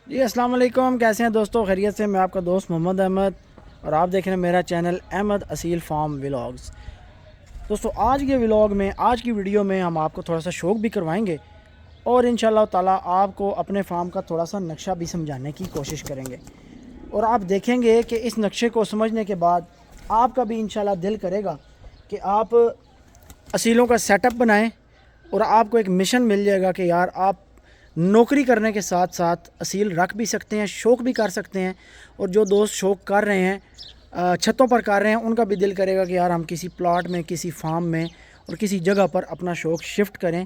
جی السلام علیکم، کیسے ہیں دوستوں؟ خیریت سے؟ میں آپ کا دوست محمد احمد اور آپ دیکھ رہے ہیں میرا چینل احمد اصیل فارم ولاگز۔ دوستوں آج کے ولاگ میں، آج کی ویڈیو میں ہم آپ کو تھوڑا سا شوق بھی کروائیں گے اور انشاءاللہ تعالیٰ آپ کو اپنے فارم کا تھوڑا سا نقشہ بھی سمجھانے کی کوشش کریں گے، اور آپ دیکھیں گے کہ اس نقشے کو سمجھنے کے بعد آپ کا بھی انشاءاللہ دل کرے گا کہ آپ اصیلوں کا سیٹ اپ بنائیں، اور آپ کو ایک مشن مل جائے گا کہ یار آپ نوکری کرنے کے ساتھ ساتھ اصیل رکھ بھی سکتے ہیں، شوق بھی کر سکتے ہیں۔ اور جو دوست شوق کر رہے ہیں، چھتوں پر کر رہے ہیں، ان کا بھی دل کرے گا کہ یار ہم کسی پلاٹ میں، کسی فارم میں اور کسی جگہ پر اپنا شوق شفٹ کریں،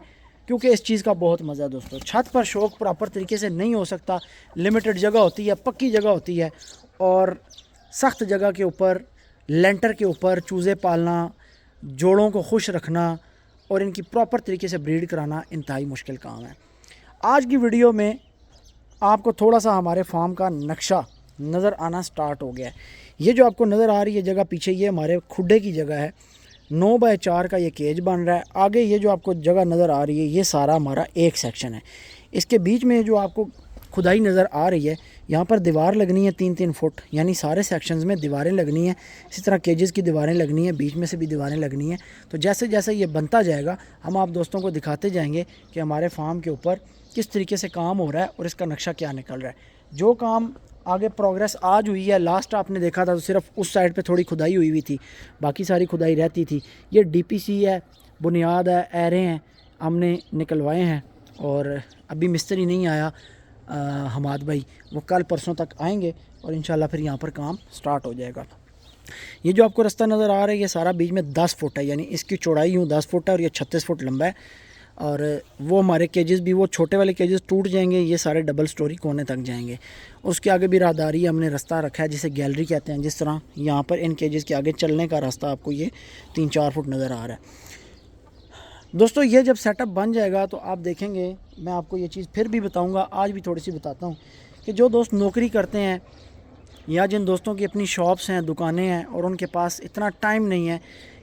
کیونکہ اس چیز کا بہت مزہ ہے دوستوں۔ چھت پر شوق پراپر طریقے سے نہیں ہو سکتا، لمیٹڈ جگہ ہوتی ہے، پکی جگہ ہوتی ہے، اور سخت جگہ کے اوپر، لینٹر کے اوپر چوزے پالنا، جوڑوں کو خوش رکھنا اور ان کی پراپر طریقے سے بریڈ کرانا انتہائی مشکل کام ہے۔ آج کی ویڈیو میں آپ کو تھوڑا سا ہمارے فارم کا نقشہ نظر آنا سٹارٹ ہو گیا ہے۔ یہ جو آپ کو نظر آ رہی ہے جگہ پیچھے، یہ ہمارے کھڈے کی جگہ ہے، 9x4 کا یہ کیج بن رہا ہے۔ آگے یہ جو آپ کو جگہ نظر آ رہی ہے، یہ سارا ہمارا ایک سیکشن ہے۔ اس کے بیچ میں جو آپ کو کھدائی نظر آ رہی ہے، یہاں پر دیوار لگنی ہے 3-3 فٹ، یعنی سارے سیکشنز میں دیواریں لگنی ہیں۔ اسی طرح کیجز کی دیواریں لگنی ہیں، بیچ میں سے بھی دیواریں لگنی ہیں۔ تو جیسے جیسے یہ بنتا جائے گا، ہم آپ دوستوں کو دکھاتے جائیں گے کہ ہمارے فارم کے اوپر کس طریقے سے کام ہو رہا ہے اور اس کا نقشہ کیا نکل رہا ہے۔ جو کام آگے پروگریس آج ہوئی ہے، لاسٹ آپ نے دیکھا تھا تو صرف اس سائڈ پہ تھوڑی کھدائی ہوئی تھی، باقی ساری کھدائی رہتی تھی۔ یہ ڈی پی سی ہے، بنیاد ہے، ایرے ہیں، ہم نے نکلوائے ہیں، اور ابھی مستری نہیں آیا حماد بھائی، وہ کل پرسوں تک آئیں گے اور انشاءاللہ پھر یہاں پر کام سٹارٹ ہو جائے گا۔ یہ جو آپ کو رستہ نظر آ رہا ہے، یہ سارا بیچ میں 10 فٹ ہے، یعنی اس کی چوڑائی 10 فٹ ہے اور یہ 36 فٹ لمبا ہے۔ اور وہ ہمارے کیجز بھی، وہ چھوٹے والے کیجز ٹوٹ جائیں گے، یہ سارے ڈبل سٹوری کونے تک جائیں گے۔ اس کے آگے بھی راہداری ہم نے رستہ رکھا ہے جسے گیلری کہتے ہیں، جس طرح یہاں پر ان کیجز کے آگے چلنے کا راستہ آپ کو یہ 3-4 فٹ نظر آ رہا ہے۔ دوستو یہ جب سیٹ اپ بن جائے گا تو آپ دیکھیں گے، میں آپ کو یہ چیز پھر بھی بتاؤں گا، آج بھی تھوڑی سی بتاتا ہوں کہ جو دوست نوکری کرتے ہیں یا جن دوستوں کی اپنی شاپس ہیں، دکانیں ہیں، اور ان کے پاس اتنا ٹائم نہیں ہے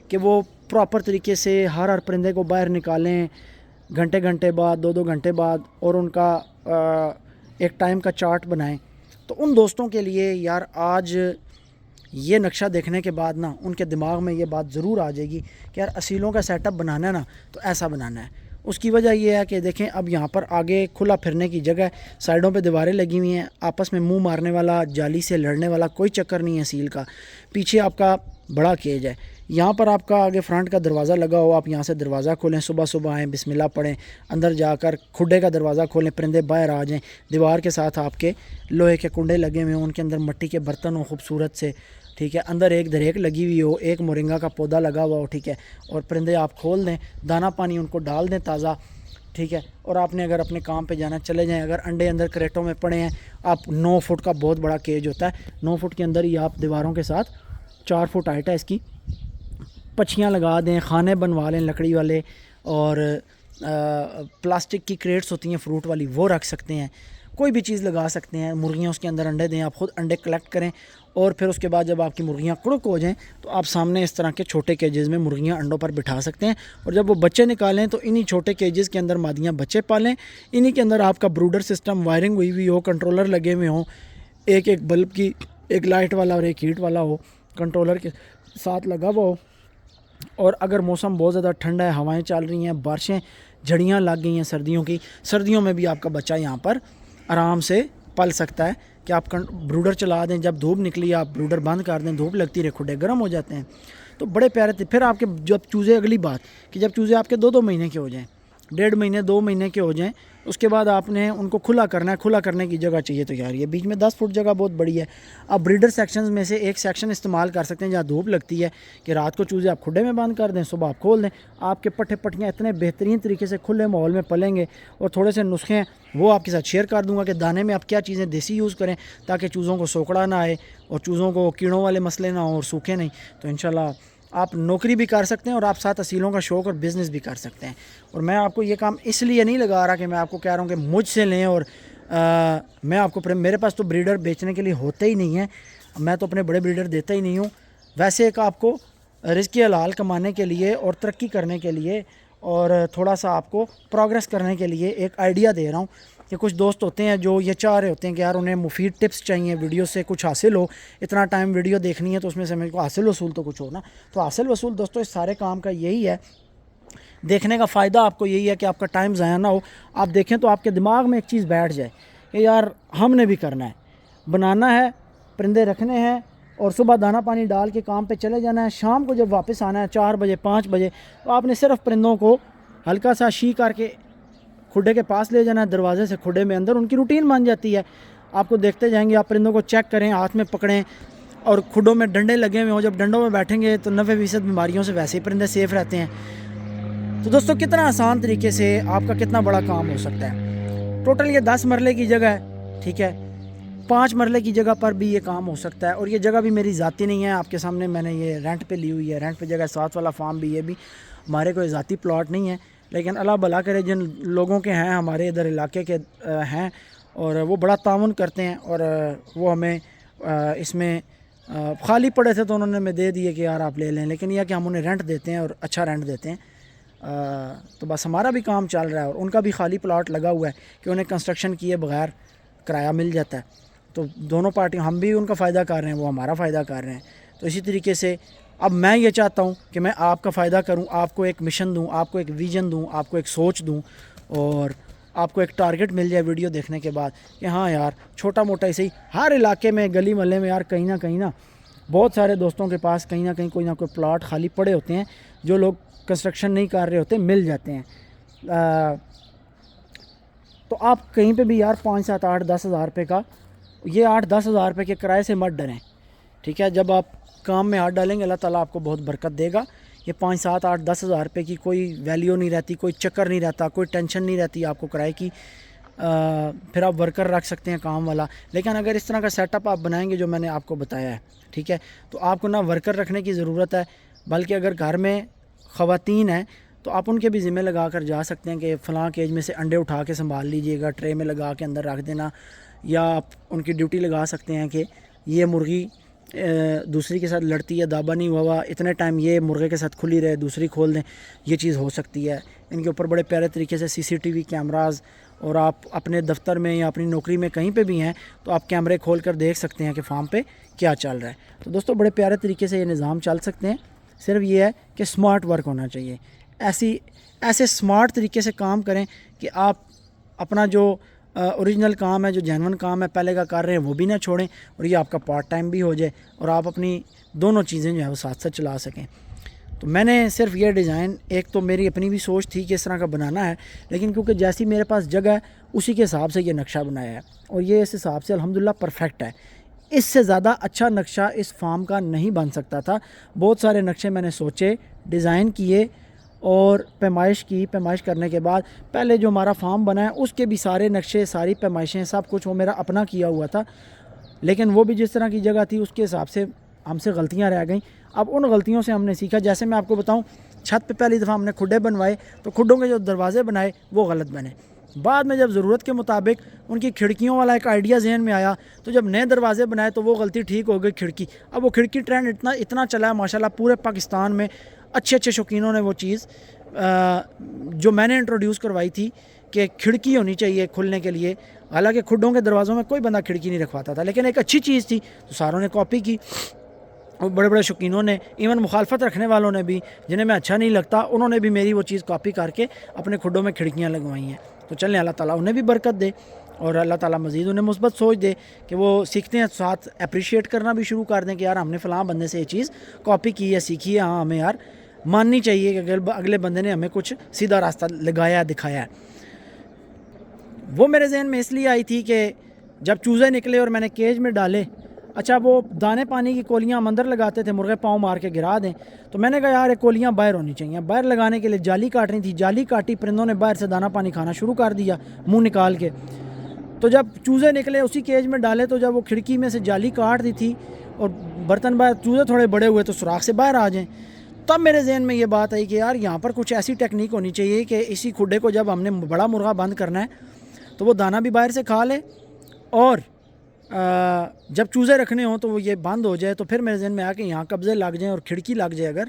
کہ وہ پراپر طریقے سے ہر پرندے کو باہر نکالیں گھنٹے گھنٹے بعد، 2-2 گھنٹے بعد، اور ان کا ایک ٹائم کا چارٹ بنائیں، تو ان دوستوں کے لیے یار آج یہ نقشہ دیکھنے کے بعد نا ان کے دماغ میں یہ بات ضرور آ جائے گی کہ یار اصیلوں کا سیٹ اپ بنانا ہے نا تو ایسا بنانا ہے۔ اس کی وجہ یہ ہے کہ دیکھیں اب یہاں پر آگے کھلا پھرنے کی جگہ ہے، سائڈوں پہ دیواریں لگی ہوئی ہیں، آپس میں منہ مارنے والا، جالی سے لڑنے والا کوئی چکر نہیں ہے اصیل کا۔ پیچھے آپ کا بڑا کیج ہے، یہاں پر آپ کا آگے فرنٹ کا دروازہ لگا ہو، آپ یہاں سے دروازہ کھولیں، صبح صبح آئیں، بسم اللہ پڑھیں، اندر جا کر کھڈے کا دروازہ کھولیں، پرندے باہر آ جائیں، دیوار کے ساتھ آپ کے لوہے کے کنڈے لگے ہوئے ہوں، ان کے اندر مٹی کے برتن ہوں خوبصورت سے، ٹھیک ہے، اندر ایک دریک لگی ہوئی ہو، ایک مورنگا کا پودا لگا ہوا ہو، ٹھیک ہے، اور پرندے آپ کھول دیں، دانہ پانی ان کو ڈال دیں تازہ، ٹھیک ہے، اور آپ نے اگر اپنے کام پہ جانا چلے جائیں۔ اگر انڈے اندر کریٹوں میں پڑے ہیں، آپ 9 فٹ کا بہت بڑا کیج ہوتا ہے، 9 فٹ کے اندر ہی آپ دیواروں کے ساتھ 4 فٹ ہائٹ ہے اس کی، پچھیاں لگا دیں، خانے بنوا لیں لکڑی والے، اور پلاسٹک کی کریٹس ہوتی ہیں فروٹ والی، وہ رکھ سکتے ہیں، کوئی بھی چیز لگا سکتے ہیں، مرغیاں اس کے اندر انڈے دیں، آپ خود انڈے کلیکٹ کریں، اور پھر اس کے بعد جب آپ کی مرغیاں کڑک ہو جائیں تو آپ سامنے اس طرح کے چھوٹے کیجز میں مرغیاں انڈوں پر بٹھا سکتے ہیں، اور جب وہ بچے نکالیں تو انہی چھوٹے کیجز کے اندر مادیاں بچے پالیں، انہی کے اندر آپ کا بروڈر سسٹم وائرنگ ہوئی ہوئی ہو، کنٹرولر لگے ہوئے ہوں، ایک بلب کی، ایک لائٹ والا اور ایک ہیٹ والا ہو، کنٹرولر کے ساتھ لگا ہوا ہو، اور اگر موسم بہت زیادہ ٹھنڈا ہے، ہوائیں چل رہی ہیں، بارشیں، جھڑیاں لگ گئی ہیں سردیوں کی، سردیوں میں بھی آپ کا بچہ یہاں پر آرام سے پل سکتا ہے کہ آپ بروڈر چلا دیں، جب دھوپ نکلی آپ بروڈر بند کر دیں، دھوپ لگتی رہے، کھڈے گرم ہو جاتے ہیں، تو بڑے پیارے تھے۔ پھر آپ کے جب چوزے، اگلی بات کہ جب چوزے آپ کے 2-2 مہینے کے ہو جائیں، 1.5 مہینے 2 مہینے کے ہو جائیں، اس کے بعد آپ نے ان کو کھلا کرنا ہے، کھلا کرنے کی جگہ چاہیے، تو یار یہ بیچ میں 10 فٹ جگہ بہت بڑی ہے، آپ بریڈر سیکشنز میں سے ایک سیکشن استعمال کر سکتے ہیں جہاں دھوپ لگتی ہے، کہ رات کو چوزے آپ کھڈے میں بند کر دیں، صبح آپ کھول دیں، آپ کے پٹھے پٹھیاں اتنے بہترین طریقے سے کھلے ماحول میں پلیں گے۔ اور تھوڑے سے نسخے ہیں وہ آپ کے ساتھ شیئر کر دوں گا کہ دانے میں آپ کیا چیزیں دیسی یوز کریں تاکہ چوزوں کو سوکڑا نہ آئے اور چوزوں کو کیڑوں والے مسئلے نہ ہوں اور سوکھے نہیں، تو انشاءاللہ آپ نوکری بھی کر سکتے ہیں اور آپ ساتھ اصیلوں کا شوق اور بزنس بھی کر سکتے ہیں۔ اور میں آپ کو یہ کام اس لیے نہیں لگا رہا کہ میں آپ کو کہہ رہا ہوں کہ مجھ سے لیں، اور میں آپ کو میرے پاس تو بریڈر بیچنے کے لیے ہوتے ہی نہیں ہیں، میں تو اپنے بڑے بریڈر دیتا ہی نہیں ہوں، ویسے ایک آپ کو رزق حلال کمانے کے لیے اور ترقی کرنے کے لیے اور تھوڑا سا آپ کو پروگریس کرنے کے لیے ایک آئیڈیا دے رہا ہوں کہ کچھ دوست ہوتے ہیں جو یہ چاہ رہے ہوتے ہیں کہ یار انہیں مفید ٹپس چاہیے، ویڈیو سے کچھ حاصل ہو، اتنا ٹائم ویڈیو دیکھنی ہے تو اس میں سے میرے کو حاصل وصول تو کچھ ہو نا۔ تو حاصل وصول دوستوں اس سارے کام کا یہی ہے، دیکھنے کا فائدہ آپ کو یہی ہے کہ آپ کا ٹائم ضائع نہ ہو۔ آپ دیکھیں تو آپ کے دماغ میں ایک چیز بیٹھ جائے کہ یار ہم نے بھی کرنا ہے، بنانا ہے، پرندے رکھنے ہیں، اور صبح دانہ پانی ڈال کے کام پہ چلے جانا ہے۔ شام کو جب واپس آنا ہے 4 بجے 5 بجے، تو آپ نے صرف پرندوں کو ہلکا سا شی کر کے کھڈے کے پاس لے جانا ہے، دروازے سے کھڈے میں اندر، ان کی روٹین بن جاتی ہے۔ آپ کو دیکھتے جائیں گے، آپ پرندوں کو چیک کریں، ہاتھ میں پکڑیں، اور کھڈوں میں ڈنڈے لگے ہوئے ہوں، جب ڈنڈوں میں بیٹھیں گے تو 90% بیماریوں سے ویسے ہی پرندے سیف رہتے ہیں۔ تو دوستوں کتنا آسان طریقے سے آپ کا کتنا بڑا کام ہو سکتا ہے۔ ٹوٹل یہ 10 مرلے کی جگہ ہے، ٹھیک ہے، 5 مرلے کی جگہ پر بھی یہ کام ہو سکتا ہے، اور یہ جگہ بھی میری ذاتی نہیں ہے، آپ کے سامنے میں نے یہ رینٹ پہ لی ہوئی ہے، رینٹ پہ جگہ ساتھ والا فارم بھی، یہ بھی ہمارے کوئی ذاتی پلاٹ نہیں ہے، لیکن اللہ بھلا کرے جن لوگوں کے ہیں ہمارے ادھر علاقے کے ہیں، اور وہ بڑا تعاون کرتے ہیں، اور وہ ہمیں اس میں خالی پڑے تھے تو انہوں نے ہمیں دے دیے کہ یار آپ لے لیں، لیکن یہ کہ ہم انہیں رینٹ دیتے ہیں اور اچھا رینٹ دیتے ہیں، تو بس ہمارا بھی کام چل رہا ہے، اور ان کا بھی خالی پلاٹ لگا ہوا ہے کہ انہیں کنسٹرکشن کیے بغیر کرایہ مل جاتا ہے، تو دونوں پارٹی، ہم بھی ان کا فائدہ کر رہے ہیں، وہ ہمارا فائدہ کر رہے ہیں۔ تو اسی طریقے سے اب میں یہ چاہتا ہوں کہ میں آپ کا فائدہ کروں، آپ کو ایک مشن دوں، آپ کو ایک ویژن دوں، آپ کو ایک سوچ دوں، اور آپ کو ایک ٹارگٹ مل جائے ویڈیو دیکھنے کے بعد کہ ہاں یار چھوٹا موٹا ہی ہر علاقے میں گلی محلے میں یار کہیں نہ بہت سارے دوستوں کے پاس کہیں نہ کہیں کوئی نہ کوئی پلاٹ خالی پڑے ہوتے ہیں، جو لوگ کنسٹرکشن نہیں کر رہے ہوتے مل جاتے ہیں۔ تو آپ کہیں پہ بھی یار 5 7 8 10 ہزار روپے کا، یہ 8 10 ہزار روپے کے کرائے سے مت ڈریں، ٹھیک ہے، جب آپ کام میں ہاتھ ڈالیں گے اللہ تعالیٰ آپ کو بہت برکت دے گا۔ یہ 5 7 8 10 ہزار روپے کی کوئی ویلیو نہیں رہتی، کوئی چکر نہیں رہتا، کوئی ٹینشن نہیں رہتی آپ کو کرائے کی، پھر آپ ورکر رکھ سکتے ہیں کام والا، لیکن اگر اس طرح کا سیٹ اپ آپ بنائیں گے جو میں نے آپ کو بتایا ہے، ٹھیک ہے، تو آپ کو نہ ورکر رکھنے کی ضرورت ہے، بلکہ اگر گھر میں خواتین ہیں تو آپ ان کے بھی ذمہ لگا کر جا سکتے ہیں کہ فلاں کیج میں سے انڈے اٹھا کے سنبھال لیجئے گا، ٹرے میں لگا کے اندر رکھ دینا، یا آپ ان کی ڈیوٹی لگا سکتے ہیں کہ یہ مرغی دوسری کے ساتھ لڑتی ہے، دابا نہیں ہوا، اتنے ٹائم یہ مرغے کے ساتھ کھلی رہے، دوسری کھول دیں، یہ چیز ہو سکتی ہے۔ ان کے اوپر بڑے پیارے طریقے سے CCTV کیمراز، اور آپ اپنے دفتر میں یا اپنی نوکری میں کہیں پہ بھی ہیں تو آپ کیمرے کھول کر دیکھ سکتے ہیں کہ فارم پہ کیا چل رہا ہے۔ تو دوستوں بڑے پیارے طریقے سے یہ نظام چل سکتے ہیں، صرف یہ ہے کہ سمارٹ ورک ہونا چاہیے، ایسے سمارٹ طریقے سے کام کریں کہ آپ اپنا جو اوریجنل کام ہے، جو جینون کام ہے پہلے کا کر رہے ہیں وہ بھی نہ چھوڑیں، اور یہ آپ کا پارٹ ٹائم بھی ہو جائے، اور آپ اپنی دونوں چیزیں جو ہے وہ ساتھ ساتھ چلا سکیں۔ تو میں نے صرف یہ ڈیزائن، ایک تو میری اپنی بھی سوچ تھی کہ اس طرح کا بنانا ہے، لیکن کیونکہ جیسی میرے پاس جگہ ہے اسی کے حساب سے یہ نقشہ بنایا ہے، اور یہ اس حساب سے الحمدللہ پرفیکٹ ہے۔ اس سے زیادہ اچھا نقشہ اس فارم کا نہیں بن سکتا تھا۔ بہت سارے نقشے میں نے سوچے، ڈیزائن کیے، اور پیمائش کرنے کے بعد پہلے جو ہمارا فارم بنا ہے اس کے بھی سارے نقشے، ساری پیمائشیں، سب کچھ وہ میرا اپنا کیا ہوا تھا، لیکن وہ بھی جس طرح کی جگہ تھی اس کے حساب سے ہم سے غلطیاں رہ گئیں۔ اب ان غلطیوں سے ہم نے سیکھا، جیسے میں آپ کو بتاؤں، چھت پہ پہلی دفعہ ہم نے کھڈے بنوائے تو کھڈوں کے جو دروازے بنائے وہ غلط بنے، بعد میں جب ضرورت کے مطابق ان کی کھڑکیوں والا ایک آئیڈیا ذہن میں آیا تو جب نئے دروازے بنائے تو وہ غلطی ٹھیک ہو گئی کھڑکی۔ اب وہ کھڑکی ٹرینڈ اتنا چلا ہے ماشاءاللہ، پورے پاکستان میں اچھے شوقینوں نے وہ چیز جو میں نے انٹروڈیوس کروائی تھی کہ کھڑکی ہونی چاہیے کھلنے کے لیے، حالانکہ کھڈوں کے دروازوں میں کوئی بندہ کھڑکی نہیں رکھواتا تھا، لیکن ایک اچھی چیز تھی تو ساروں نے کاپی کی، اور بڑے بڑے شوقینوں نے، ایون مخالفت رکھنے والوں نے بھی، جنہیں میں اچھا نہیں لگتا، انہوں نے بھی میری وہ چیز کاپی کر کے اپنے کھڈوں میں کھڑکیاں لگوائی ہیں۔ تو چلیں اللہ تعالیٰ انہیں بھی برکت دے، اور اللہ تعالیٰ مزید انہیں مثبت سوچ دے کہ وہ سیکھتے ہیں، ساتھ اپریشیٹ کرنا بھی شروع کر دیں کہ یار ہم نے فلاں بندے سے یہ چیز کاپی کی ہے، سیکھی ہے، ہاں ہمیں یار ماننی چاہیے کہ اگلے بندے نے ہمیں کچھ سیدھا راستہ لگایا ہے، دکھایا ہے۔ وہ میرے ذہن میں اس لیے آئی تھی کہ جب چوزے نکلے اور میں نے کیج میں ڈالے، اچھا وہ دانے پانی کی کولیاں ہم اندر لگاتے تھے، مرغے پاؤں مار کے گرا دیں، تو میں نے کہا یار یہ کولیاں باہر ہونی چاہیے، باہر لگانے کے لیے جالی کاٹنی تھی، جالی کاٹی، پرندوں نے باہر سے دانہ پانی کھانا شروع کر دیا منہ نکال کے، تو جب چوزے نکلے اسی کیج میں ڈالے تو جب وہ کھڑکی میں سے جالی کاٹ دی تھی اور برتن باہر، چوزے تھوڑے بڑے ہوئے تو سوراخ سے باہر آ جائیں، تب میرے ذہن میں یہ بات آئی کہ یار یہاں پر کچھ ایسی ٹیکنیک ہونی چاہیے کہ اسی کھڈے کو جب ہم نے بڑا مرغہ بند کرنا ہے تو وہ دانہ بھی باہر سے کھا لے، اور جب چوزے رکھنے ہوں تو وہ یہ بند ہو جائے، تو پھر میرے ذہن میں آیا کہ یہاں قبضے لگ جائیں اور کھڑکی لگ جائے اگر،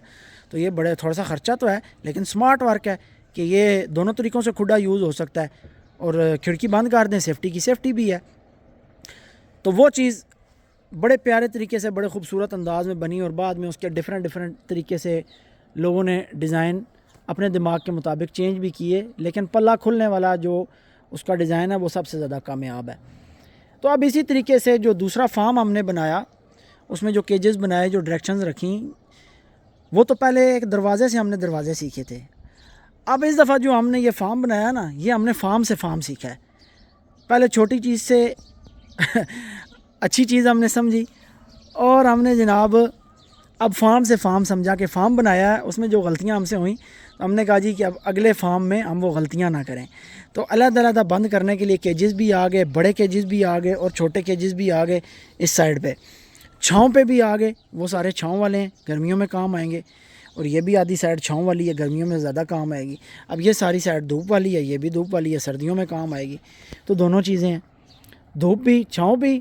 تو یہ بڑے تھوڑا سا خرچہ تو ہے لیکن سمارٹ ورک ہے کہ یہ دونوں طریقوں سے کھڈا یوز ہو سکتا ہے، اور کھڑکی بند کر دیں, سیفٹی کی سیفٹی بھی ہے. تو وہ چیز بڑے پیارے طریقے سے, بڑے خوبصورت انداز میں بنی, اور بعد میں اس کے ڈفرینٹ طریقے سے لوگوں نے ڈیزائن اپنے دماغ کے مطابق چینج بھی کیے, لیکن پلہ کھلنے والا جو اس کا ڈیزائن ہے وہ سب سے زیادہ کامیاب ہے. تو اب اسی طریقے سے جو دوسرا فارم ہم نے بنایا, اس میں جو کیجز بنائے, جو ڈائریکشنز رکھیں, وہ تو پہلے ایک دروازے سے ہم نے دروازے سیکھے تھے. اب اس دفعہ جو ہم نے یہ فارم بنایا نا, یہ ہم نے فارم سے فارم سیکھا ہے. پہلے چھوٹی چیز سے اچھی چیز ہم نے سمجھی, اور ہم نے جناب اب فارم سے فارم سمجھا کہ فارم بنایا ہے. اس میں جو غلطیاں ہم سے ہوئیں, تو ہم نے کہا جی کہ اب اگلے فارم میں ہم وہ غلطیاں نہ کریں. تو علیحدہ بند کرنے کے لیے کیجز بھی آ گئے, بڑے کیجز بھی آ گئے, اور چھوٹے کیجز بھی آ گئے. اس سائڈ پہ چھاؤں پہ بھی آ گئے, وہ سارے چھاؤں والے ہیں, گرمیوں میں کام آئیں گے. اور یہ بھی آدھی سائڈ چھاؤں والی ہے, گرمیوں میں زیادہ کام آئے گی. اب یہ ساری سائڈ دھوپ والی ہے, یہ بھی دھوپ والی ہے, سردیوں میں کام آئے گی. تو دونوں چیزیں ہیں, دھوپ بھی, چھاؤں بھی,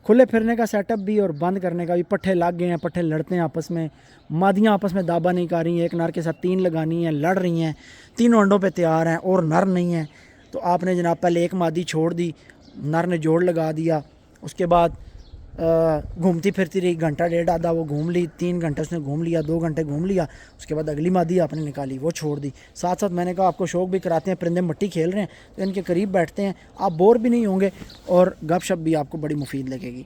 کھلے پھرنے کا سیٹ اپ بھی, اور بند کرنے کا بھی. پٹھے لگ گئے ہیں, پٹھے لڑتے ہیں آپس میں, مادیاں آپس میں دابا نہیں کر رہی ہیں, ایک نر کے ساتھ 3 لگانی ہیں, لڑ رہی ہیں, تینوں انڈوں پہ تیار ہیں, اور نر نہیں ہیں. تو آپ نے جناب پہلے ایک مادی چھوڑ دی, نر نے جوڑ لگا دیا, اس کے بعد گھومتی پھرتی رہی, گھنٹہ ڈیڑھ آدھا وہ گھوم لی, 3 گھنٹے اس نے گھوم لیا, 2 گھنٹے گھوم لیا, اس کے بعد اگلی مادی آپ نے نکالی, وہ چھوڑ دی. ساتھ ساتھ میں نے کہا آپ کو شوق بھی کراتے ہیں, پرندے مٹی کھیل رہے ہیں تو ان کے قریب بیٹھتے ہیں, آپ بور بھی نہیں ہوں گے, اور گپ شپ بھی آپ کو بڑی مفید لگے گی.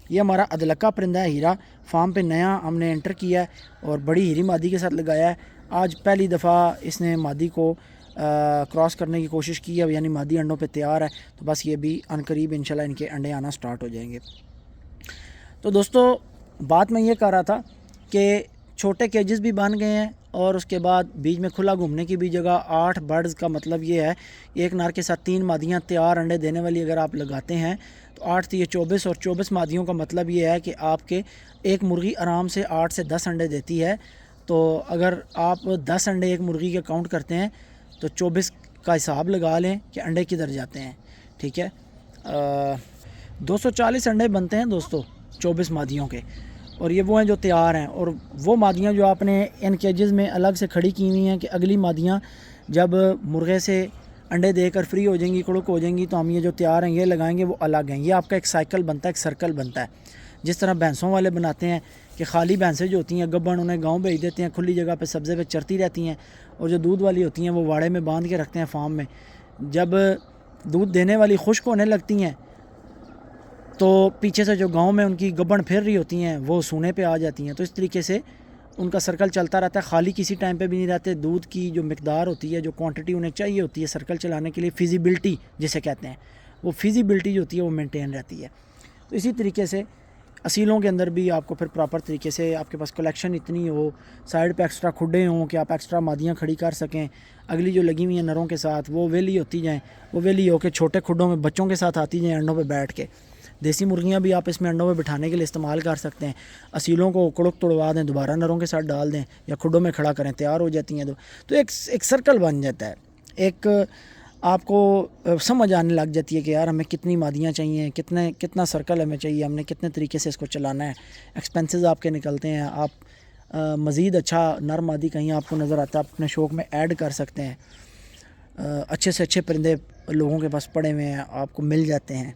یہ ہمارا ادلکا پرندہ ہے, ہیرا, فارم پہ نیا ہم نے انٹر کیا ہے, اور بڑی ہیری مادی کے ساتھ لگایا ہے. آج پہلی دفعہ اس نے مادی کو کراس کرنے کی کوشش کی ہے, یعنی مادی انڈوں پہ تیار ہے. تو بس یہ بھی عنقریب انشاءاللہ ان کے انڈے آنا سٹارٹ ہو جائیں گے. تو دوستو بات میں یہ کر رہا تھا کہ چھوٹے کیجز بھی بن گئے ہیں, اور اس کے بعد بیچ میں کھلا گھومنے کی بھی جگہ. 8 برڈز کا مطلب یہ ہے, ایک نر کے ساتھ 3 مادیاں تیار انڈے دینے والی اگر آپ لگاتے ہیں تو 8 تھی 24, اور 24 مادیوں کا مطلب یہ ہے کہ آپ کے ایک مرغی آرام سے 8 سے 10 انڈے دیتی ہے. تو اگر آپ 10 انڈے ایک مرغی کے کاؤنٹ کرتے ہیں تو 24 کا حساب لگا لیں کہ انڈے کدھر جاتے ہیں. ٹھیک ہے, 240 انڈے بنتے ہیں دوستو 24 مادیوں کے, اور یہ وہ ہیں جو تیار ہیں. اور وہ مادیاں جو آپ نے ان کیجز میں الگ سے کھڑی کی ہوئی ہیں کہ اگلی مادیاں جب مرغے سے انڈے دے کر فری ہو جائیں گی, کڑک ہو جائیں گی, تو ہم یہ جو تیار ہیں یہ لگائیں گے, وہ الگ ہیں. یہ آپ کا ایک سائیکل بنتا ہے, ایک سرکل بنتا ہے, جس طرح بھینسوں والے بناتے ہیں کہ خالی بھینسیں جو ہوتی ہیں گبن انہیں گاؤں بھیج دیتے ہیں, کھلی جگہ پہ سبزے پہ چرتی رہتی ہیں, اور جو دودھ والی ہوتی ہیں وہ واڑے میں باندھ کے رکھتے ہیں فارم میں. جب دودھ دینے والی خشک ہونے لگتی ہیں تو پیچھے سے جو گاؤں میں ان کی گبن پھر رہی ہوتی ہیں وہ سونے پہ آ جاتی ہیں. تو اس طریقے سے ان کا سرکل چلتا رہتا ہے, خالی کسی ٹائم پہ بھی نہیں رہتے. دودھ کی جو مقدار ہوتی ہے, جو کوانٹٹی انہیں چاہیے ہوتی ہے سرکل چلانے کے لیے, فیزیبلٹی جسے کہتے ہیں, وہ فیزیبلٹی جو ہوتی ہے وہ مینٹین رہتی ہے. تو اسی طریقے سے اصیلوں کے اندر بھی آپ کو پھر پراپر طریقے سے آپ کے پاس کلیکشن اتنی ہو, سائڈ پہ ایکسٹرا کھڈے ہوں کہ آپ ایکسٹرا مادیاں کھڑی کر سکیں. اگلی جو لگی ہوئی ہیں نروں کے ساتھ وہ ویلی ہوتی جائیں, وہ ویلی ہو کے چھوٹے کھڈوں میں بچوں کے ساتھ آتی جائیں انڈوں پہ بیٹھ کے. دیسی مرغیاں بھی آپ اس میں انڈوں پہ بٹھانے کے لیے استعمال کر سکتے ہیں. اصیلوں کو کڑک توڑوا دیں, دوبارہ نروں کے ساتھ ڈال دیں, یا کھڈوں میں کھڑا کریں, تیار ہو جاتی ہیں. تو ایک سرکل بن جاتا ہے, ایک آپ کو سمجھ آنے لگ جاتی ہے کہ یار ہمیں کتنی مادیاں چاہیے, کتنا سرکل ہمیں چاہیے, ہم نے کتنے طریقے سے اس کو چلانا ہے. ایکسپینسز آپ کے نکلتے ہیں, آپ مزید اچھا نر مادی کہیں آپ کو نظر آتا ہے, آپ اپنے شوق میں ایڈ کر سکتے ہیں. اچھے سے اچھے پرندے لوگوں کے پاس پڑے ہوئے ہیں, آپ کو مل جاتے ہیں.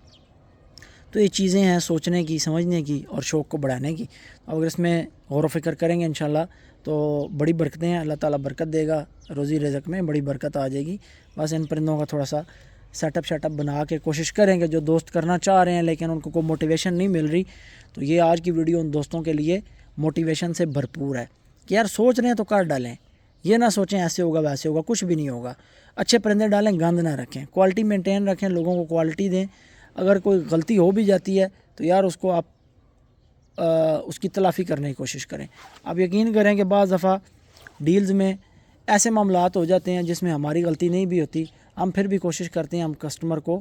تو یہ چیزیں ہیں سوچنے کی, سمجھنے کی, اور شوق کو بڑھانے کی. اگر اس میں غور و فکر کریں گے انشاءاللہ تو بڑی برکتیں ہیں, اللہ تعالیٰ برکت دے گا, روزی رزق میں بڑی برکت آ جائے گی. بس ان پرندوں کا تھوڑا سا سیٹ اپ بنا کے کوشش کریں گے. جو دوست کرنا چاہ رہے ہیں لیکن ان کو کوئی موٹیویشن نہیں مل رہی, تو یہ آج کی ویڈیو ان دوستوں کے لیے موٹیویشن سے بھرپور ہے کہ یار سوچ رہے ہیں تو کر ڈالیں. یہ نہ سوچیں ایسے ہوگا ویسے ہوگا, کچھ بھی نہیں ہوگا. اچھے پرندے ڈالیں, گند نہ رکھیں, کوالٹی مینٹین رکھیں, لوگوں کو کوالٹی دیں. اگر کوئی غلطی ہو بھی جاتی ہے تو یار اس کو آپ اس کی تلافی کرنے کی کوشش کریں. آپ یقین کریں کہ بعض دفعہ ڈیلز میں ایسے معاملات ہو جاتے ہیں جس میں ہماری غلطی نہیں بھی ہوتی, ہم پھر بھی کوشش کرتے ہیں ہم کسٹمر کو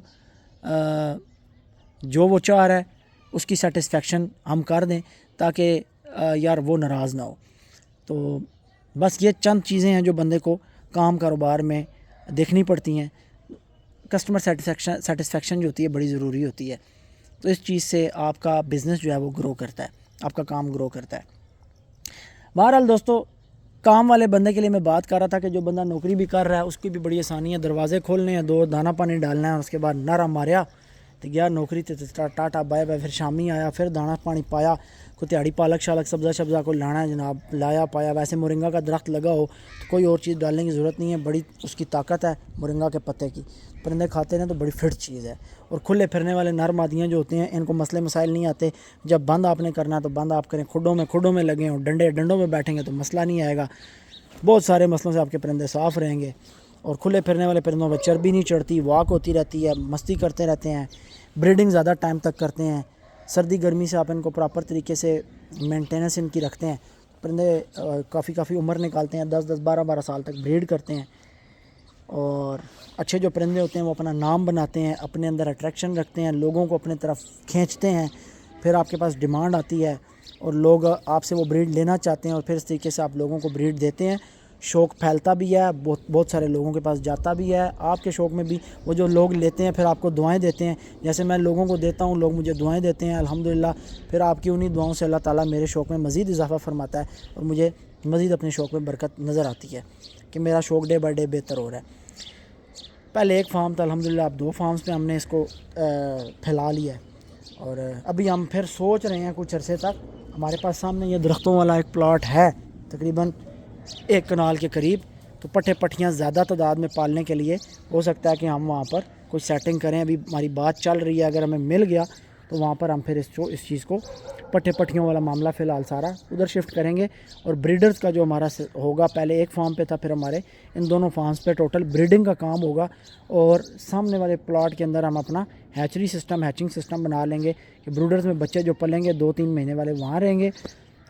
جو وہ چاہ رہا ہے اس کی سیٹسفیکشن ہم کر دیں, تاکہ یار وہ ناراض نہ ہو. تو بس یہ چند چیزیں ہیں جو بندے کو کام کاروبار میں دیکھنی پڑتی ہیں. کسٹمر سیٹسفیکشن جو ہوتی ہے بڑی ضروری ہوتی ہے. تو اس چیز سے آپ کا بزنس جو ہے وہ گرو کرتا ہے, آپ کا کام گرو کرتا ہے. بہرحال دوستو, کام والے بندے کے لیے میں بات کر رہا تھا کہ جو بندہ نوکری بھی کر رہا ہے اس کی بھی بڑی آسانی ہے. دروازے کھولنے ہیں, 2 دانہ پانی ڈالنا ہے, اور اس کے بعد نعرہ ماریا تو گیا نوکری تے ٹاٹا بائے بائے. پھر شامی آیا, پھر دانہ پانی پایا, کوئی تہاڑی پالک شالک سبزہ شبزہ کو لانا ہے جناب, لایا پایا. ویسے مورنگا کا درخت لگا ہو تو کوئی اور چیز ڈالنے کی ضرورت نہیں ہے, بڑی اس کی طاقت ہے مورنگا کے پتے کی, پرندے کھاتے ہیں تو بڑی فٹ چیز ہے. اور کھلے پھرنے والے نر مادیاں جو ہوتے ہیں ان کو مسئلے مسائل نہیں آتے. جب بند آپ نے کرنا ہے تو بند آپ کریں, کھڈوں میں لگیں اور ڈنڈوں میں بیٹھیں گے تو مسئلہ نہیں آئے گا. بہت سارے مسئلوں سے آپ کے پرندے صاف رہیں گے. اور کھلے پھرنے والے پرندوں میں چربی نہیں چڑھتی, واک ہوتی رہتی ہے, مستی کرتے رہتے ہیں, بریڈنگ زیادہ ٹائم تک کرتے ہیں. سردی گرمی سے آپ ان کو پراپر طریقے سے مینٹیننس ان کی رکھتے ہیں, پرندے کافی عمر نکالتے ہیں, 10 12 سال تک بریڈ کرتے ہیں. اور اچھے جو پرندے ہوتے ہیں وہ اپنا نام بناتے ہیں, اپنے اندر اٹریکشن رکھتے ہیں, لوگوں کو اپنے طرف کھینچتے ہیں. پھر آپ کے پاس ڈیمانڈ آتی ہے اور لوگ آپ سے وہ بریڈ لینا چاہتے ہیں, اور پھر اس طریقے سے آپ لوگوں کو بریڈ دیتے ہیں. شوق پھیلتا بھی ہے, بہت سارے لوگوں کے پاس جاتا بھی ہے. آپ کے شوق میں بھی وہ جو لوگ لیتے ہیں پھر آپ کو دعائیں دیتے ہیں, جیسے میں لوگوں کو دیتا ہوں, لوگ مجھے دعائیں دیتے ہیں الحمدللہ. پھر آپ کی انہی دعاؤں سے اللہ تعالیٰ میرے شوق میں مزید اضافہ فرماتا ہے, اور مجھے مزید اپنے شوق میں برکت نظر آتی ہے کہ میرا شوق ڈے بائی ڈے بہتر ہو رہا ہے. پہلے 1 فارم تھا, الحمدللہ اب 2 فارمز پہ ہم نے اس کو پھیلا لیا ہے. اور ابھی ہم پھر سوچ رہے ہیں کچھ عرصے تک, ہمارے پاس سامنے یہ درختوں والا ایک پلاٹ ہے تقریباً 1 کنال کے قریب, تو پٹھیاں زیادہ تعداد میں پالنے کے لیے ہو سکتا ہے کہ ہم وہاں پر کچھ سیٹنگ کریں. ابھی ہماری بات چل رہی ہے, اگر ہمیں مل گیا تو وہاں پر ہم پھر اس چیز کو پٹھیوں والا معاملہ فی الحال سارا ادھر شفٹ کریں گے. اور بریڈرز کا جو ہمارا ہوگا, پہلے 1 فارم پہ تھا, پھر ہمارے ان دونوں فارمز پہ ٹوٹل بریڈنگ کا کام ہوگا. اور سامنے والے پلاٹ کے اندر ہم اپنا ہیچنگ سسٹم بنا لیں گے کہ بریڈرز میں بچے جو پلیں گے 2-3 مہینے والے وہاں رہیں گے,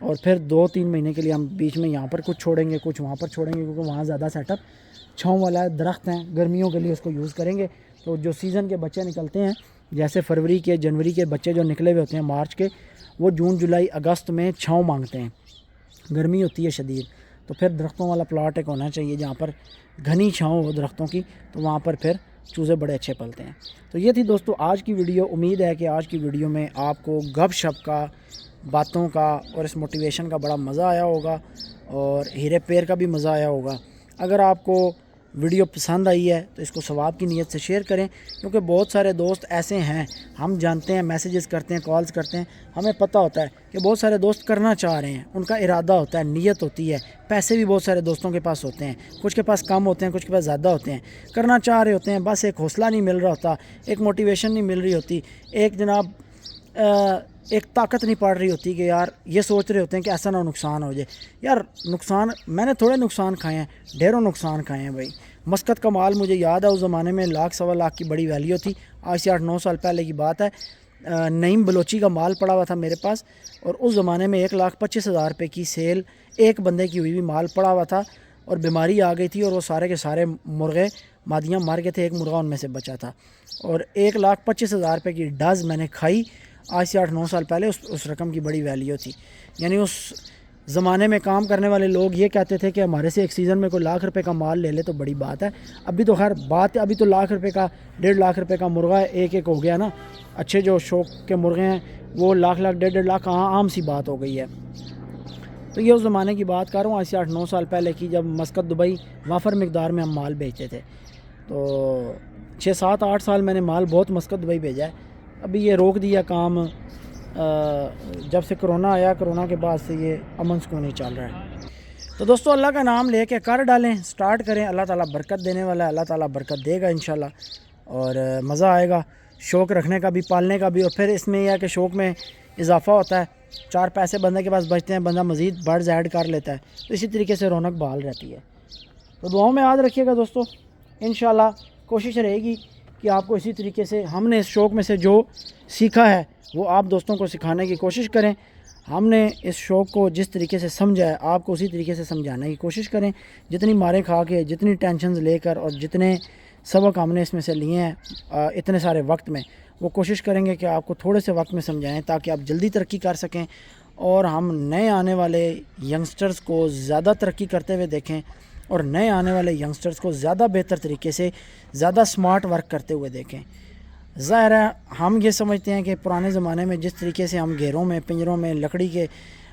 اور پھر 2-3 مہینے کے لیے ہم بیچ میں یہاں پر کچھ چھوڑیں گے, کچھ وہاں پر چھوڑیں گے, کیونکہ وہاں زیادہ سیٹ اپ چھاؤں والا ہے, درخت ہیں, گرمیوں کے لیے اس کو یوز کریں گے. تو جو سیزن کے بچے نکلتے ہیں, جیسے فروری کے جنوری کے بچے جو نکلے ہوئے ہوتے ہیں مارچ کے, وہ جون جولائی اگست میں چھاؤں مانگتے ہیں, گرمی ہوتی ہے شدید. تو پھر درختوں والا پلاٹ ایک ہونا چاہیے جہاں پر گھنی چھاؤں ہو درختوں کی, تو وہاں پر پھر چوزے بڑے اچھے پلتے ہیں. تو یہ تھی دوستو آج کی ویڈیو. امید ہے کہ آج کی ویڈیو میں آپ کو گپ شپ کا, باتوں کا اور اس موٹیویشن کا بڑا مزہ آیا ہوگا, اور ہیرے پیر کا بھی مزہ آیا ہوگا. اگر آپ کو ویڈیو پسند آئی ہے تو اس کو ثواب کی نیت سے شیئر کریں, کیونکہ بہت سارے دوست ایسے ہیں, ہم جانتے ہیں, میسیجز کرتے ہیں, کالز کرتے ہیں, ہمیں پتہ ہوتا ہے کہ بہت سارے دوست کرنا چاہ رہے ہیں, ان کا ارادہ ہوتا ہے, نیت ہوتی ہے, پیسے بھی بہت سارے دوستوں کے پاس ہوتے ہیں, کچھ کے پاس کم ہوتے ہیں, کچھ کے پاس زیادہ ہوتے ہیں, کرنا چاہ رہے ہوتے ہیں, بس ایک حوصلہ نہیں مل رہا ہوتا, ایک موٹیویشن نہیں مل رہی ہوتی, ایک جناب ایک طاقت نہیں پڑ رہی ہوتی کہ یار یہ سوچ رہے ہوتے ہیں کہ ایسا نہ نقصان ہو جائے. یار نقصان میں نے تھوڑے نقصان کھائے ہیں, ڈھیروں نقصان کھائے ہیں بھائی. مسقط کا مال مجھے یاد ہے, اس زمانے میں 1,00,000-1.25 لاکھ کی بڑی ویلیو تھی. آج سے 8-9 سال پہلے کی بات ہے. نعیم بلوچی کا مال پڑا ہوا تھا میرے پاس, اور اس زمانے میں 1,25,000 روپے کی سیل ایک بندے کی ہوئی مال پڑا ہوا تھا, اور بیماری آ گئی تھی, اور وہ سارے کے سارے مرغے مادیاں مار گئے تھے, ایک مرغا ان میں سے بچا تھا, اور 1,25,000 روپے کی ڈز میں نے کھائی. آج سے 8-9 سال پہلے اس رقم کی بڑی ویلیو تھی. یعنی اس زمانے میں کام کرنے والے لوگ یہ کہتے تھے کہ ہمارے سے ایک سیزن میں کوئی 1,00,000 روپے کا مال لے لے تو بڑی بات ہے. ابھی تو خیر بات ہے, ابھی تو 1,00,000 روپے کا 1.5 لاکھ روپے کا مرغا ایک ہو گیا نا. اچھے جو شوق کے مرغے ہیں وہ 1,00,000 1.5 لاکھ عام سی بات ہو گئی ہے. تو یہ اس زمانے کی بات کر رہا ہوں, آج سے 8-9 سال پہلے کی, جب مسقط دبئی وافر مقدار میں ہم مال بیچتے تھے. تو 6-7-8 سال میں نے مال بہت مسقط دبئی بھیجا ہے. ابھی یہ روک دیا کام جب سے کرونا آیا, کرونا کے بعد سے یہ امن سکون ہی چل رہا ہے. تو دوستو اللہ کا نام لے کے کر ڈالیں, سٹارٹ کریں, اللہ تعالیٰ برکت دینے والا ہے, اللہ تعالیٰ برکت دے گا انشاءاللہ, اور مزہ آئے گا شوق رکھنے کا بھی, پالنے کا بھی. اور پھر اس میں یہ ہے کہ شوق میں اضافہ ہوتا ہے, 4 پیسے بندے کے پاس بچتے ہیں, بندہ مزید برڈز ایڈ کر لیتا ہے, تو اسی طریقے سے رونق بحال رہتی ہے. تو دعاؤں میں یاد رکھیے گا دوستو. انشاءاللہ کوشش رہے گی کہ آپ کو اسی طریقے سے ہم نے اس شوق میں سے جو سیکھا ہے وہ آپ دوستوں کو سکھانے کی کوشش کریں. ہم نے اس شوق کو جس طریقے سے سمجھا ہے آپ کو اسی طریقے سے سمجھانے کی کوشش کریں. جتنی مارے کھا کے, جتنی ٹینشنز لے کر, اور جتنے سبق ہم نے اس میں سے لیے ہیں اتنے سارے وقت میں, وہ کوشش کریں گے کہ آپ کو تھوڑے سے وقت میں سمجھائیں تاکہ آپ جلدی ترقی کر سکیں, اور ہم نئے آنے والے ینگسٹرز کو زیادہ ترقی کرتے ہوئے دیکھیں, اور نئے آنے والے ینگسٹرز کو زیادہ بہتر طریقے سے, زیادہ سمارٹ ورک کرتے ہوئے دیکھیں. ظاہر ہے ہم یہ سمجھتے ہیں کہ پرانے زمانے میں جس طریقے سے ہم گھیروں میں, پنجروں میں, لکڑی کے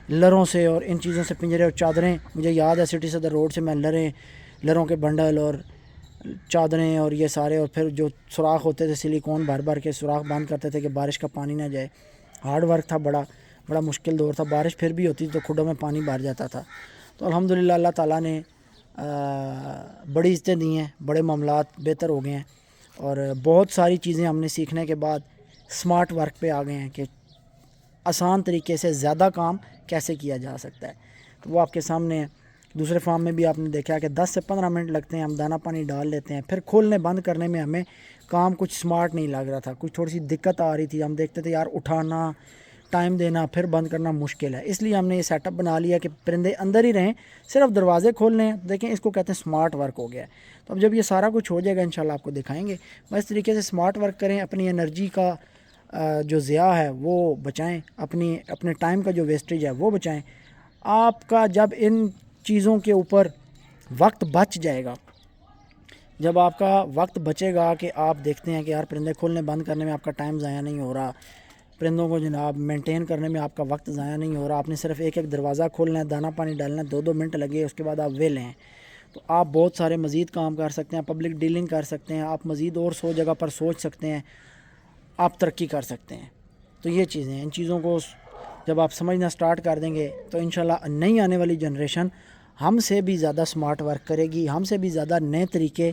لروں سے اور ان چیزوں سے پنجرے اور چادریں. مجھے یاد ہے سٹی صدر روڈ سے میں لروں کے بنڈل اور چادریں اور یہ سارے, اور پھر جو سوراخ ہوتے تھے سلیکون بھر کے سوراخ بند کرتے تھے کہ بارش کا پانی نہ جائے. ہارڈ ورک تھا, بڑا مشکل دور تھا. بارش پھر بھی ہوتی تو کھڈوں میں پانی بھر جاتا تھا. تو الحمدللہ اللہ تعالیٰ نے بڑی عزتیں دی ہیں, بڑے معاملات بہتر ہو گئے ہیں, اور بہت ساری چیزیں ہم نے سیکھنے کے بعد سمارٹ ورک پہ آ گئے ہیں کہ آسان طریقے سے زیادہ کام کیسے کیا جا سکتا ہے. تو وہ آپ کے سامنے ہے. دوسرے فارم میں بھی آپ نے دیکھا کہ 10 سے 15 منٹ لگتے ہیں, ہم دانہ پانی ڈال لیتے ہیں, پھر کھولنے بند کرنے میں ہمیں کام کچھ سمارٹ نہیں لگ رہا تھا, کچھ تھوڑی سی دقت آ رہی تھی. ہم دیکھتے تھے یار اٹھانا, ٹائم دینا, پھر بند کرنا مشکل ہے. اس لیے ہم نے یہ سیٹ اپ بنا لیا کہ پرندے اندر ہی رہیں, صرف دروازے کھولنے ہیں. دیکھیں اس کو کہتے ہیں سمارٹ ورک ہو گیا ہے. تو اب جب یہ سارا کچھ ہو جائے گا انشاءاللہ آپ کو دکھائیں گے. بس اس طریقے سے سمارٹ ورک کریں, اپنی انرجی کا جو ضیاع ہے وہ بچائیں, اپنے ٹائم کا جو ویسٹیج ہے وہ بچائیں. آپ کا جب ان چیزوں کے اوپر وقت بچ جائے گا, جب آپ کا وقت بچے گا کہ آپ دیکھتے ہیں کہ یار پرندے کھولنے بند کرنے میں آپ کا ٹائم ضائع نہیں ہو رہا, پرندوں کو جناب مینٹین کرنے میں آپ کا وقت ضائع نہیں ہو رہا, آپ نے صرف ایک دروازہ کھولنا ہے, دانہ پانی ڈالنا ہے, 2 منٹ لگے, اس کے بعد آپ ویلے ہیں, تو آپ بہت سارے مزید کام کر سکتے ہیں, پبلک ڈیلنگ کر سکتے ہیں, آپ مزید اور 100 جگہ پر سوچ سکتے ہیں, آپ ترقی کر سکتے ہیں. تو یہ چیزیں, ان چیزوں کو جب آپ سمجھنا سٹارٹ کر دیں گے تو انشاءاللہ نئی آنے والی جنریشن ہم سے بھی زیادہ سمارٹ ورک کرے گی, ہم سے بھی زیادہ نئے طریقے,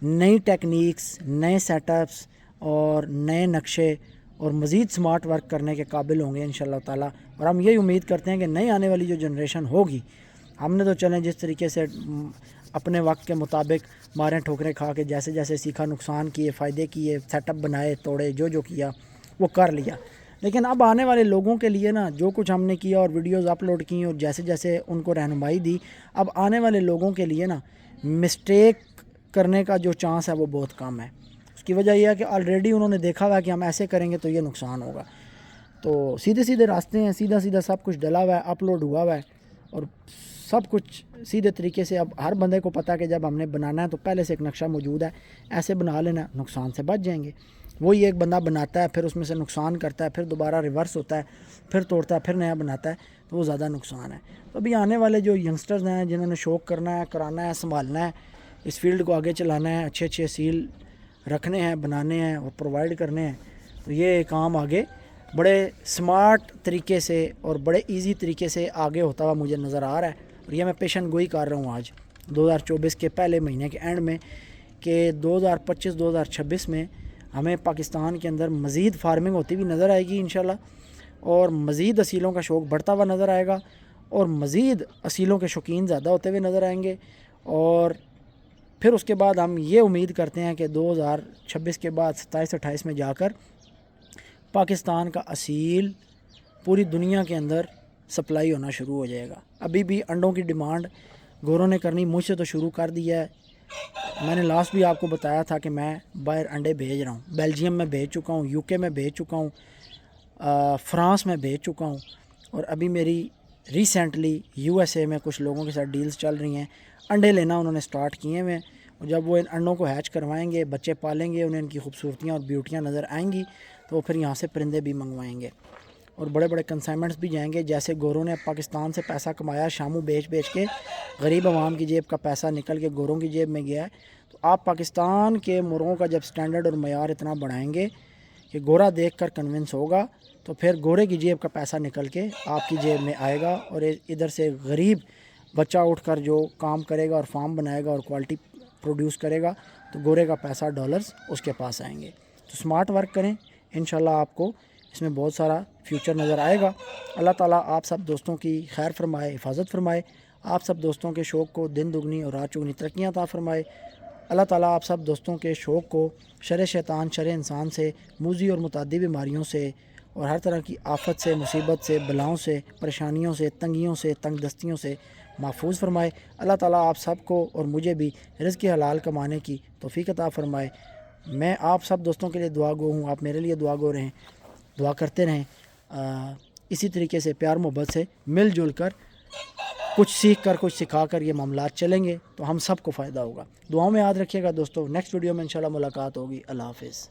نئی ٹیکنیکس, نئے سیٹ اپس اور نئے نقشے اور مزید سمارٹ ورک کرنے کے قابل ہوں گے انشاءاللہ تعالیٰ. اور ہم یہی امید کرتے ہیں کہ نئی آنے والی جو جنریشن ہوگی, ہم نے تو چلیں جس طریقے سے اپنے وقت کے مطابق ماریں ٹھوکریں کھا کے جیسے جیسے سیکھا, نقصان کیے, فائدے کیے, سیٹ اپ بنائے, توڑے, جو کیا وہ کر لیا. لیکن اب آنے والے لوگوں کے لیے نا جو کچھ ہم نے کیا اور ویڈیوز اپلوڈ کی اور جیسے جیسے ان کو رہنمائی دی, اب آنے والے لوگوں کے لیے نا مسٹیک کرنے کا جو چانس ہے وہ بہت کم ہے. اس کی وجہ یہ ہے کہ آلریڈی انہوں نے دیکھا ہوا ہے کہ ہم ایسے کریں گے تو یہ نقصان ہوگا. تو سیدھے راستے ہیں, سیدھا سب کچھ ڈلا ہوا ہے, اپلوڈ ہوا ہوا ہے, اور سب کچھ سیدھے طریقے سے. اب ہر بندے کو پتہ ہے کہ جب ہم نے بنانا ہے تو پہلے سے ایک نقشہ موجود ہے, ایسے بنا لینا, نقصان سے بچ جائیں گے. وہی ایک بندہ بناتا ہے, پھر اس میں سے نقصان کرتا ہے, پھر دوبارہ ریورس ہوتا ہے, پھر توڑتا ہے, پھر نیا بناتا ہے, تو وہ زیادہ نقصان ہے. تو ابھی آنے والے جو ینگسٹرز ہیں جنہوں نے شوق کرنا ہے, کرانا ہے, سنبھالنا ہے, اس فیلڈ کو آگے چلانا ہے, اچھے سیل رکھنے ہیں, بنانے ہیں اور پرووائڈ کرنے ہیں, تو یہ کام آگے بڑے سمارٹ طریقے سے اور بڑے ایزی طریقے سے آگے ہوتا ہوا مجھے نظر آ رہا ہے. اور یہ میں پیشن گوئی کر رہا ہوں آج 2024 کے پہلے مہینے کے اینڈ میں کہ 2025-2026 میں ہمیں پاکستان کے اندر مزید فارمنگ ہوتی بھی نظر آئے گی انشاءاللہ, اور مزید اصیلوں کا شوق بڑھتا ہوا نظر آئے گا, اور مزید اصیلوں کے شوقین زیادہ ہوتے ہوئے نظر آئیں گے. اور پھر اس کے بعد ہم یہ امید کرتے ہیں کہ 2026 کے بعد 27-28 میں جا کر پاکستان کا اصیل پوری دنیا کے اندر سپلائی ہونا شروع ہو جائے گا. ابھی بھی انڈوں کی ڈیمانڈ گوروں نے کرنی مجھ سے تو شروع کر دیا ہے. میں نے لاسٹ بھی آپ کو بتایا تھا کہ میں باہر انڈے بھیج رہا ہوں, بیلجیم میں بھیج چکا ہوں, UK میں بھیج چکا ہوں, فرانس میں بھیج چکا ہوں, اور ابھی میری ریسنٹلی USA میں کچھ لوگوں کے ساتھ ڈیلز چل رہی ہیں. انڈے لینا انہوں نے سٹارٹ کیے ہوئے ہیں, اور جب وہ ان انڈوں کو ہیچ کروائیں گے, بچے پالیں گے, انہیں ان کی خوبصورتیاں اور بیوٹیاں نظر آئیں گی, تو وہ پھر یہاں سے پرندے بھی منگوائیں گے, اور بڑے کنسائنمنٹس بھی جائیں گے. جیسے گوروں نے پاکستان سے پیسہ کمایا شامو بیچ کے, غریب عوام کی جیب کا پیسہ نکل کے گوروں کی جیب میں گیا ہے, تو آپ پاکستان کے مرغوں کا جب سٹینڈرڈ اور معیار اتنا بڑھائیں گے کہ گورا دیکھ کر کنونس ہوگا, تو پھر گورے کی جیب کا پیسہ نکل کے آپ کی جیب میں آئے گا, اور ادھر سے غریب بچہ اٹھ کر جو کام کرے گا اور فارم بنائے گا اور کوالٹی پروڈیوس کرے گا, تو گورے کا پیسہ ڈالرز اس کے پاس آئیں گے. تو سمارٹ ورک کریں, انشاءاللہ آپ کو اس میں بہت سارا فیوچر نظر آئے گا. اللہ تعالیٰ آپ سب دوستوں کی خیر فرمائے, حفاظت فرمائے, آپ سب دوستوں کے شوق کو دن دگنی اور رات چگنی ترقیاں عطا فرمائے. اللہ تعالیٰ آپ سب دوستوں کے شوق کو شر شیطان, شر انسان سے, موذی اور متعدی بیماریوں سے اور ہر طرح کی آفت سے, مصیبت سے, بلاؤں سے, پریشانیوں سے, تنگیوں سے, تنگ دستیوں سے محفوظ فرمائے. اللہ تعالیٰ آپ سب کو اور مجھے بھی رزق حلال کمانے کی توفیق عطا فرمائے. میں آپ سب دوستوں کے لیے دعا گو ہوں, آپ میرے لیے دعا گو رہیں, دعا کرتے رہیں. اسی طریقے سے پیار محبت سے مل جل کر کچھ سیکھ کر, کچھ سکھا کر یہ معاملات چلیں گے تو ہم سب کو فائدہ ہوگا. دعاؤں میں یاد رکھیے گا دوستو. نیکسٹ ویڈیو میں انشاءاللہ ملاقات ہوگی. اللہ حافظ.